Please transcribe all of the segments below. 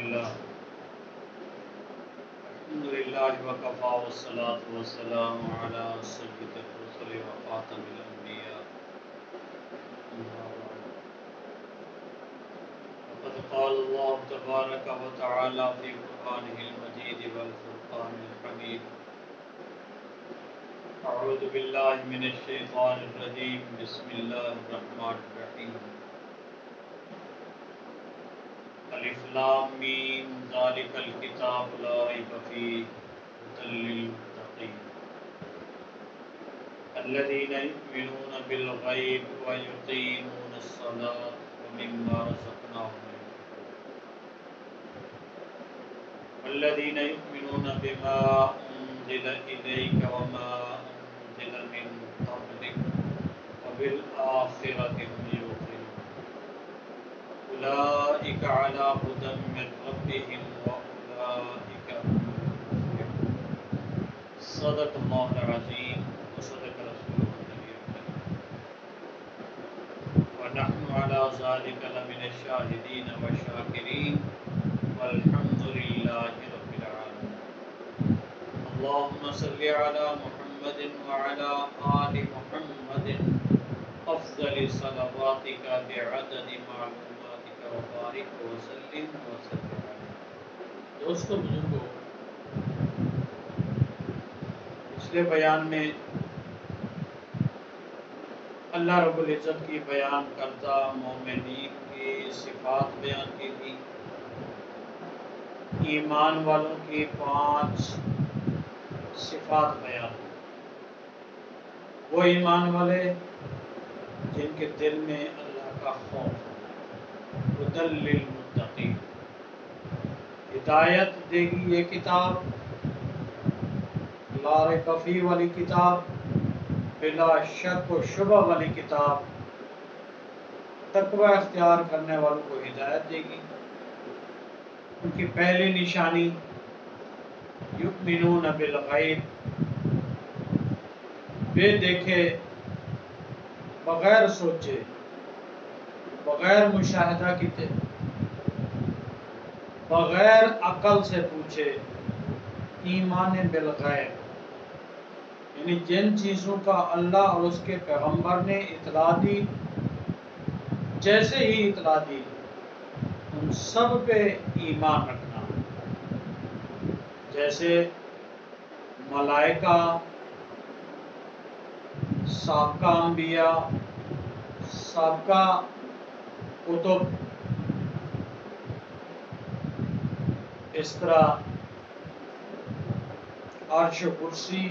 لله الحمد لله وكفى والصلاة والسلام على سيد الرسل وخاتم الأنبياء أما بعد فقد قال الله تبارك وتعالى في قرآنه المجيد والفرقان الحميد أعوذ بالله من الشيطان الرجيم بسم الله الرحمن الرحيم الف لام میم ذالک الکتاب لا ریب فیہ ھدی للمتقین الذین یؤمنون بالغیب ویقیمون الصلاة ومما رزقناهم ينفقون والذین یؤمنون بما انزل الیک وما انزل من قبلک وبالآخرة هم یوقنون أولئك على هدى من ربهم وأولئك هم المفلحون صدق الله العظيم وصدق رسوله النبي الكريم ونحن على ذلك لمن الشاهدين والشاكرين والحمد لله رب العالمين اللهم صل على محمد وعلى آل محمد أفضل صلواتك بعدد معلوماتك وبارك وسلم وسلم علیہ۔ دوستو بزرگو، پچھلے بیان میں اللہ رب العزت کی بیان کردہ مومنین کی صفات بیان کی تھی، ایمان والوں کی 5 صفات بیان کی۔ وہ ایمان والے جن کے دل میں اللہ کا خوف، ھدی للمتقین، ہدایت دے گی یہ کتاب، لا ریب فیہ والی کتاب، بلا شک و شبہ والی کتاب، تقوی اختیار کرنے والوں کو ہدایت دے گی۔ ان کی پہلی نشانی یؤمنون بالغیب، بے دیکھے، بغیر سوچے، بغیر مشاہدہ کیتے، بغیر عقل سے پوچھے، ایمان بالغیب، یعنی جن چیزوں کا اللہ اور اس کے پیغمبر نے اطلاع دی، جیسے ہی اطلاع دی ان سب پہ ایمان رکھنا، جیسے ملائکہ، سابقہ انبیاء، سابقہ کتب، اس طرح عرش و کرسی،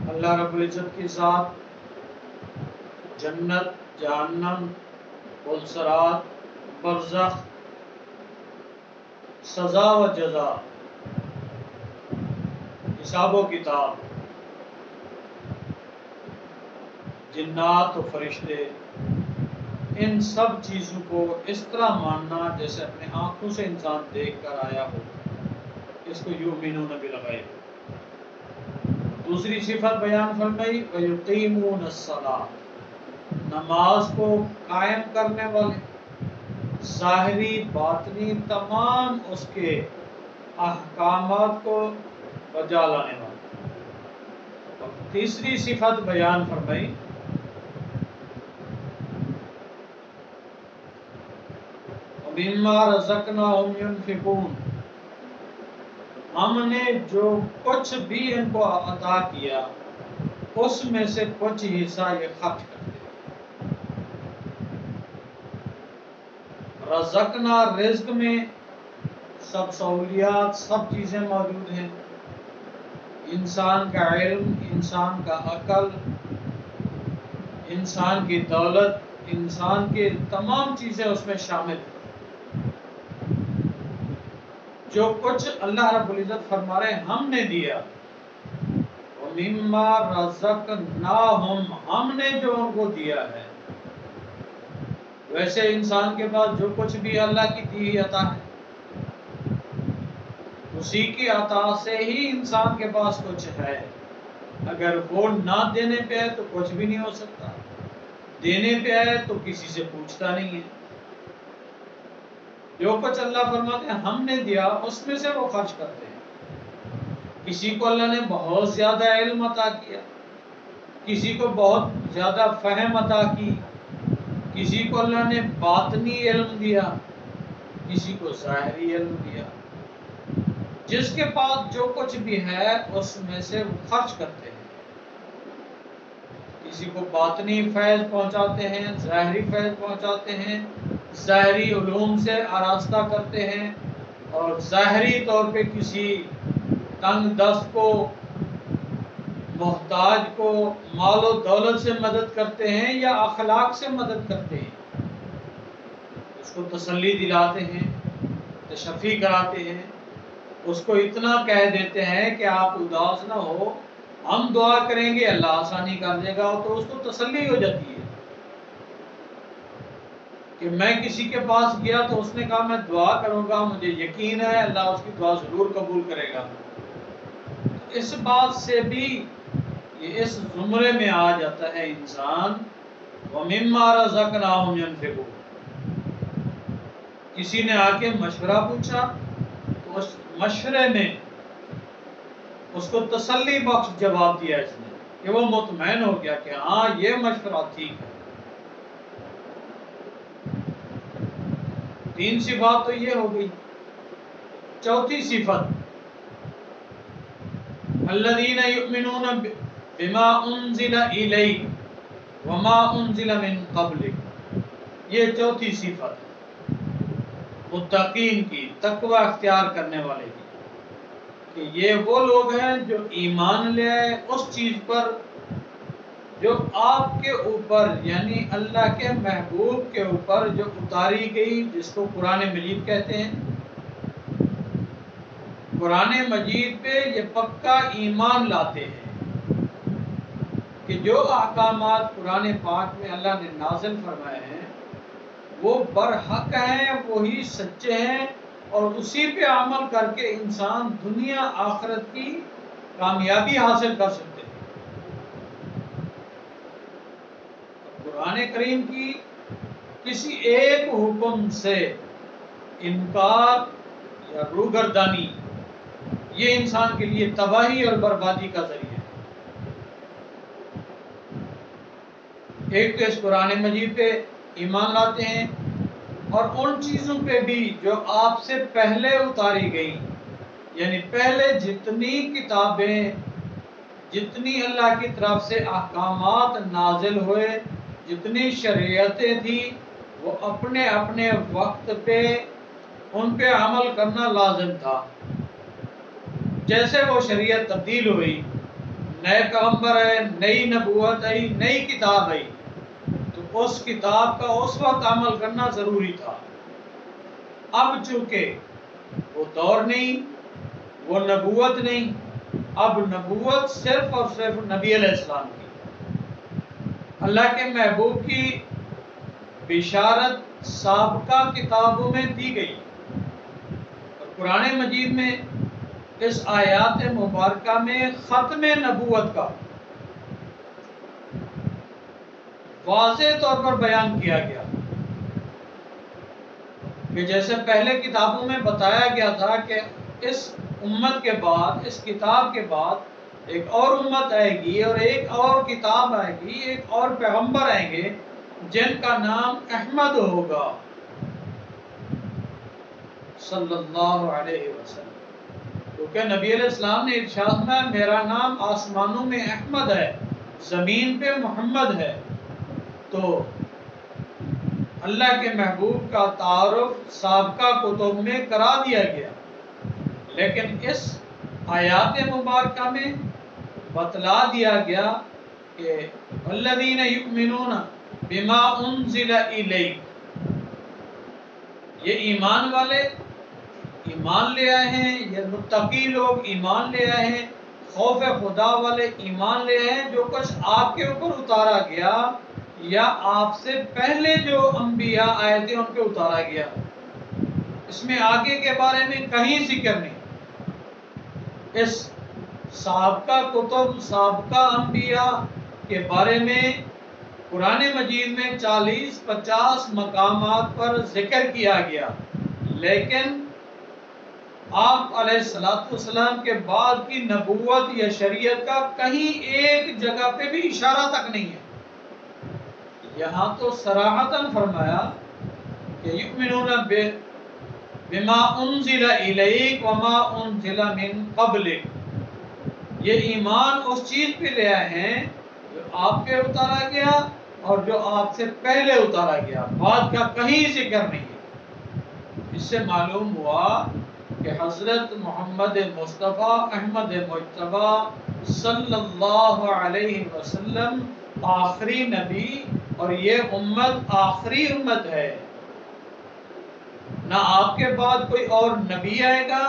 اللہ رب العزت کی ذات، جنت، جہنم، پل صراط، برزخ، سزا و جزا، حساب و کتاب، جنات و فرشتے، ان سب چیزوں کو اس طرح ماننا جیسے اپنے آنکھوں سے انسان دیکھ کر آیا ہو، اس کو یؤمنون بالغیب۔ دوسری صفت بیان فرمائی ویقیمون الصلاۃ، نماز کو قائم کرنے والے، ظاہری باطنی تمام اس کے احکامات کو بجا لانے والے۔ اور تیسری صفت بیان فرمائی وَمِمَّا رَزَقْنَاهُمْ يُنْفِقُونَ، ہم نے جو کچھ بھی ان کو عطا کیا اس میں سے کچھ حصہ یہ خرچ کرتے ہیں۔ رزقنا، رزق میں سب سہولیات، سب چیزیں موجود ہیں، انسان کا علم، انسان کا عقل، انسان کی دولت، انسان کے تمام چیزیں اس میں شامل ہیں۔ جو کچھ اللہ رب العزت فرما رہے ہیں ہم نے دیا، وَمِمَّا رَزَقْنَاهُمْ، ہم نے جو ان کو دیا ہے، ویسے انسان کے پاس جو کچھ بھی اللہ کی دی عطا ہے، اسی کی عطا سے ہی انسان کے پاس کچھ ہے۔ اگر وہ نہ دینے پہ ہے تو کچھ بھی نہیں ہو سکتا، دینے پہ ہے تو کسی سے پوچھتا نہیں ہے۔ جو کچھ اللہ فرماتے ہیں ہم نے دیا اس میں سے وہ خرچ کرتے ہیں۔ کسی کو اللہ نے بہت زیادہ علم عطا کیا، کسی کو بہت زیادہ فہم عطا کی، کسی کو اللہ نے باطنی علم دیا، کسی کو ظاہری علم دیا۔ جس کے پاس جو کچھ بھی ہے اس میں سے وہ خرچ کرتے ہیں۔ کسی کو باطنی فیض پہنچاتے ہیں، ظاہری فیض پہنچاتے ہیں، ظاہری علوم سے آراستہ کرتے ہیں، اور ظاہری طور پہ کسی تنگ دست کو، محتاج کو مال و دولت سے مدد کرتے ہیں یا اخلاق سے مدد کرتے ہیں، اس کو تسلی دلاتے ہیں، تشفی کراتے ہیں، اس کو اتنا کہہ دیتے ہیں کہ آپ اداس نہ ہو، ہم دعا کریں گے اللہ آسانی کر دے گا، تو اس کو تسلی ہو جاتی ہے کہ میں کسی کے پاس گیا تو اس نے کہا میں دعا کروں گا، مجھے یقین ہے اللہ اس کی دعا ضرور قبول کرے گا۔ اس بات سے بھی یہ اس زمرے میں آ جاتا ہے انسان، وَمِمَّا رَزَقْنَاهُمْ يُنْفِقُونَ۔ کسی نے آ کے مشورہ پوچھا تو اس مشورے میں اس کو تسلی بخش جواب دیا اس نے، کہ وہ مطمئن ہو گیا کہ ہاں یہ مشورہ ٹھیک ہے۔ 3 صفات تو یہ ہو گئی۔ چوتھی صفت، الذین یؤمنون بما انزل الیک وما انزل من قبلک، یہ چوتھی صفت ہے متقین کی، تقوی اختیار کرنے والے کی، کہ یہ وہ لوگ ہیں جو ایمان لے آئے اس چیز پر جو آپ کے اوپر یعنی اللہ کے محبوب کے اوپر جو اتاری گئی، جس کو قرآن مجید کہتے ہیں۔ قرآن مجید پہ یہ پکا ایمان لاتے ہیں کہ جو احکامات قرآن پاک میں اللہ نے نازل فرمائے ہیں وہ برحق ہیں، وہی سچے ہیں، اور اسی پہ عمل کر کے انسان دنیا آخرت کی کامیابی حاصل کر سکتے ہیں۔ قرآن کریم کی کسی ایک حکم سے انکار یا روگردانی یہ انسان کے لیے تباہی اور بربادی کا ذریعہ ہے۔ ایک تو اس قرآن مجید پہ ایمان لاتے ہیں، اور ان چیزوں پہ بھی جو آپ سے پہلے اتاری گئی، یعنی پہلے جتنی کتابیں، جتنی اللہ کی طرف سے احکامات نازل ہوئے، جتنی شریعتیں تھیں، وہ اپنے اپنے وقت پہ ان پہ عمل کرنا لازم تھا۔ جیسے وہ شریعت تبدیل ہوئی، نئے پیغمبر آئے، نئی نبوت آئی، نئی کتاب آئی، تو اس کتاب کا اس وقت عمل کرنا ضروری تھا۔ اب چونکہ وہ دور نہیں، وہ نبوت نہیں، اب نبوت صرف اور صرف نبی علیہ السلام کی، اللہ کے محبوب کی بشارت سابقہ کتابوں میں دی گئی، اور قرآن مجید میں اس آیات مبارکہ میں ختم نبوت کا واضح طور پر بیان کیا گیا، کہ جیسے پہلے کتابوں میں بتایا گیا تھا کہ اس امت کے بعد، اس کتاب کے بعد ایک اور امت آئے گی، اور ایک اور کتاب آئے گی، ایک اور پیغمبر آئیں گے جن کا نام احمد ہوگا صلی اللہ علیہ وسلم، کیونکہ نبی علیہ السلام نے ارشاد میں میرا نام آسمانوں میں احمد ہے، زمین پہ محمد ہے۔ تو اللہ کے محبوب کا تعارف سابقہ کتب میں کرا دیا گیا، لیکن اس آیات مبارکہ میں بتلا دیا گیا کہ الذین یؤمنون بما انزل الیک، یہ ایمان والے ایمان لے آئے ہیں، یہ متقی لوگ ایمان لے آئے ہیں، خوف خدا والے ایمان لے آئے ہیں، جو کچھ آپ کے اوپر اتارا گیا یا آپ سے پہلے جو انبیاء آئے تھے ان پہ اتارا گیا۔ اس میں آگے کے بارے میں کہیں ذکر نہیں۔ اس سابقہ کتب، سابقہ انبیاء کے بارے میں قرآن مجید میں 40-50 مقامات پر ذکر کیا گیا، لیکن آپ علیہ الصلوۃ والسلام کے بعد کی نبوت یا شریعت کا کہیں ایک جگہ پہ بھی اشارہ تک نہیں ہے۔ یہاں تو صراحتاً فرمایا کہ یؤمنون بما انزل الیک وما انزل من قبلک، یہ ایمان اس چیز پہ لے آئے ہیں جو آپ پہ اتارا گیا اور جو آپ سے پہلے اتارا گیا، بعد کا کہیں ذکر نہیں ہے۔ اس سے معلوم ہوا کہ حضرت محمد مصطفیٰ احمد مجتبی صلی اللہ علیہ وسلم آخری نبی اور یہ امت آخری امت ہے۔ نہ آپ کے بعد کوئی اور نبی آئے گا،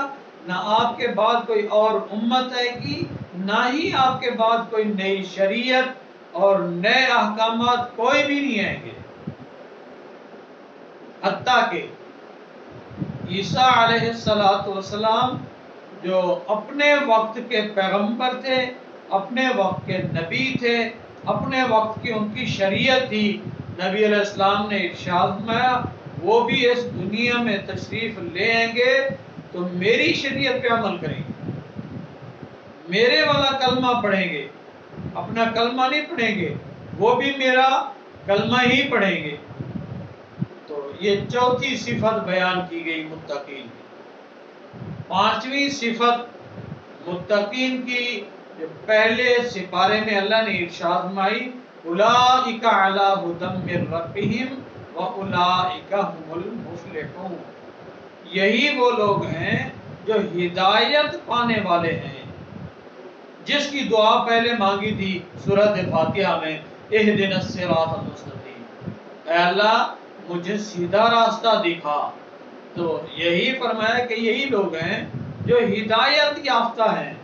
نہ آپ کے بعد کوئی اور امت آئے گی، نہ ہی آپ کے بعد کوئی نئی شریعت اور نئے احکامات کوئی بھی نہیں آئیں گے، حتیٰ کہ عیسیٰ علیہ السلام جو اپنے وقت کے پیغمبر تھے، اپنے وقت کے نبی تھے، اپنے وقت کی ان کی شریعت تھی، نبی علیہ السلام نے ارشاد فرمایا وہ بھی اس دنیا میں تشریف لے آئیں گے تو میری شریعت پہ عمل کریں گے، میرے والا کلمہ پڑھیں گے، اپنا کلمہ نہیں پڑھیں گے، وہ بھی میرا کلمہ ہی پڑھیں گے۔ تو یہ چوتھی صفت بیان کی گئی متقین کی۔ پانچویں صفت متقین کی جو پہلے سپارے میں اللہ نے ارشاد فرمائی اولئک علی ھدی من ربہم واولئک ھم المفلحون، یہی وہ لوگ ہیں جو ہدایت پانے والے ہیں، جس کی دعا پہلے مانگی تھی سورۃ فاتحہ میں اہدنا الصراط المستقیم، اے اللہ مجھے سیدھا راستہ دکھا۔ تو یہی فرمایا کہ یہی لوگ ہیں جو ہدایت یافتہ ہیں،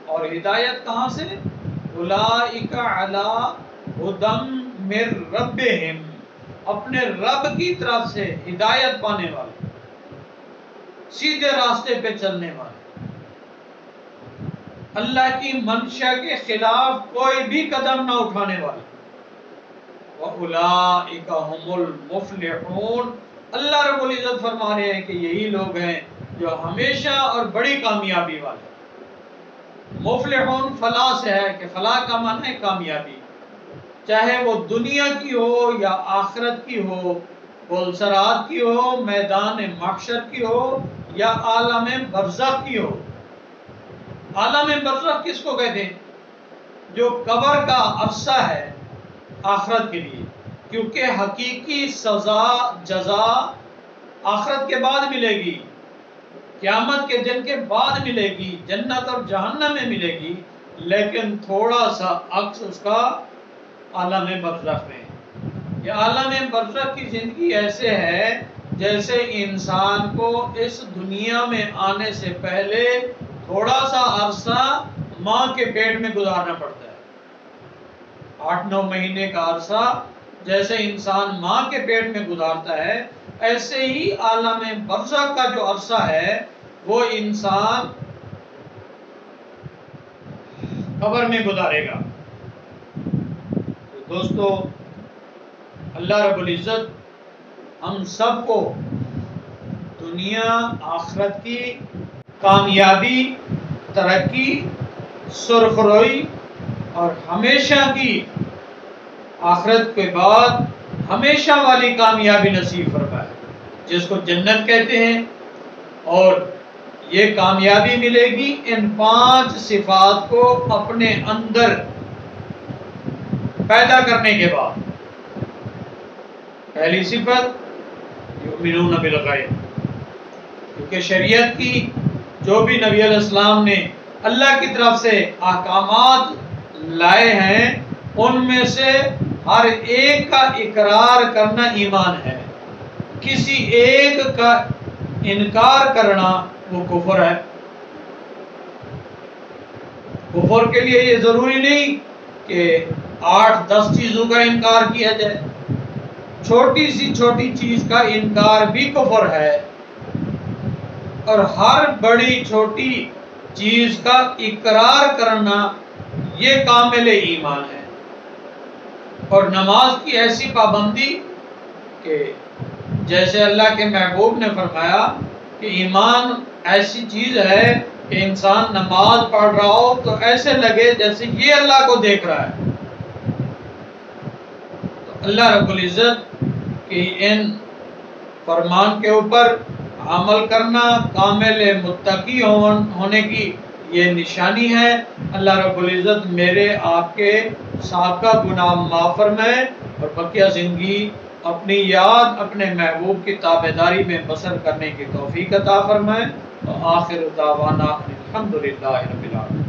اور ہدایت کہاں سے؟ اولئک علی ھدی من ربہم، اپنے رب کی طرف سے ہدایت پانے والے، سیدھے راستے پہ چلنے والے، اللہ کی منشا کے خلاف کوئی بھی قدم نہ اٹھانے والے۔ وَأُولَئِكَ هُمُ الْمُفْلِحُونَ، اللہ رب العزت فرما رہے ہیں کہ یہی لوگ ہیں جو ہمیشہ اور بڑی کامیابی والے۔ مفلحون فلاح سے ہے کہ فلاح کا معنی ہے کامیابی، چاہے وہ دنیا کی ہو یا آخرت کی ہو، پلسرات کی ہو، میدان محشر کی ہو یا عالم برزخ کی ہو۔ عالم برزخ کس کو کہتے ہیں؟ جو قبر کا عرصہ ہے آخرت کے لیے، کیونکہ حقیقی سزا جزا آخرت کے بعد ملے گی، قیامت کے دن کے بعد ملے گی، جنت اور جہنم میں ملے گی، لیکن تھوڑا سا عکس اس کا عالم برزخ میں۔ یہ عالم برزخ کی زندگی ایسے ہے جیسے انسان کو اس دنیا میں آنے سے پہلے تھوڑا سا عرصہ ماں کے پیٹ میں گزارنا پڑتا ہے، 8-9 مہینے کا عرصہ جیسے انسان ماں کے پیٹ میں گزارتا ہے، ایسے ہی عالم برزخ کا جو عرصہ ہے وہ انسان قبر میں گزارے گا۔ دوستو، اللہ رب العزت ہم سب کو دنیا آخرت کی کامیابی، ترقی، سرخروئی اور ہمیشہ کی آخرت کے بعد ہمیشہ والی کامیابی نصیب فرمائے، جس کو جنت کہتے ہیں۔ اور یہ کامیابی ملے گی ان 5 صفات کو اپنے اندر پیدا کرنے کے بعد۔ پہلی صفت یؤمنون بالغیب، کیونکہ شریعت کی جو بھی نبی علیہ السلام نے اللہ کی طرف سے احکامات لائے ہیں ان میں سے ہر ایک کا اقرار کرنا ایمان ہے، کسی ایک کا انکار کرنا وہ کفر ہے۔ کفر کے لیے یہ ضروری نہیں کہ 8-10 چیزوں کا انکار کیا جائے، چھوٹی سی چھوٹی چیز کا انکار بھی کفر ہے، اور ہر بڑی چھوٹی چیز کا اقرار کرنا یہ کامل ایمان ہے۔ اور نماز کی ایسی پابندی کہ جیسے اللہ کے محبوب نے فرمایا کہ ایمان ایسی چیز ہے کہ انسان نماز پڑھ رہا ہو تو ایسے لگے جیسے یہ اللہ کو دیکھ رہا ہے۔ تو اللہ رب العزت کی ان فرمان کے اوپر عمل کرنا کامل متقی ہونے کی یہ نشانی ہے۔ اللہ رب العزت میرے آپ کے سابقہ گناہ معاف فرمائے اور بقیہ زندگی اپنی یاد اپنے محبوب کی تابعداری میں بسر کرنے کی توفیق عطا فرمائے۔ وآخر دعوانا الحمدللہ رب العالمین۔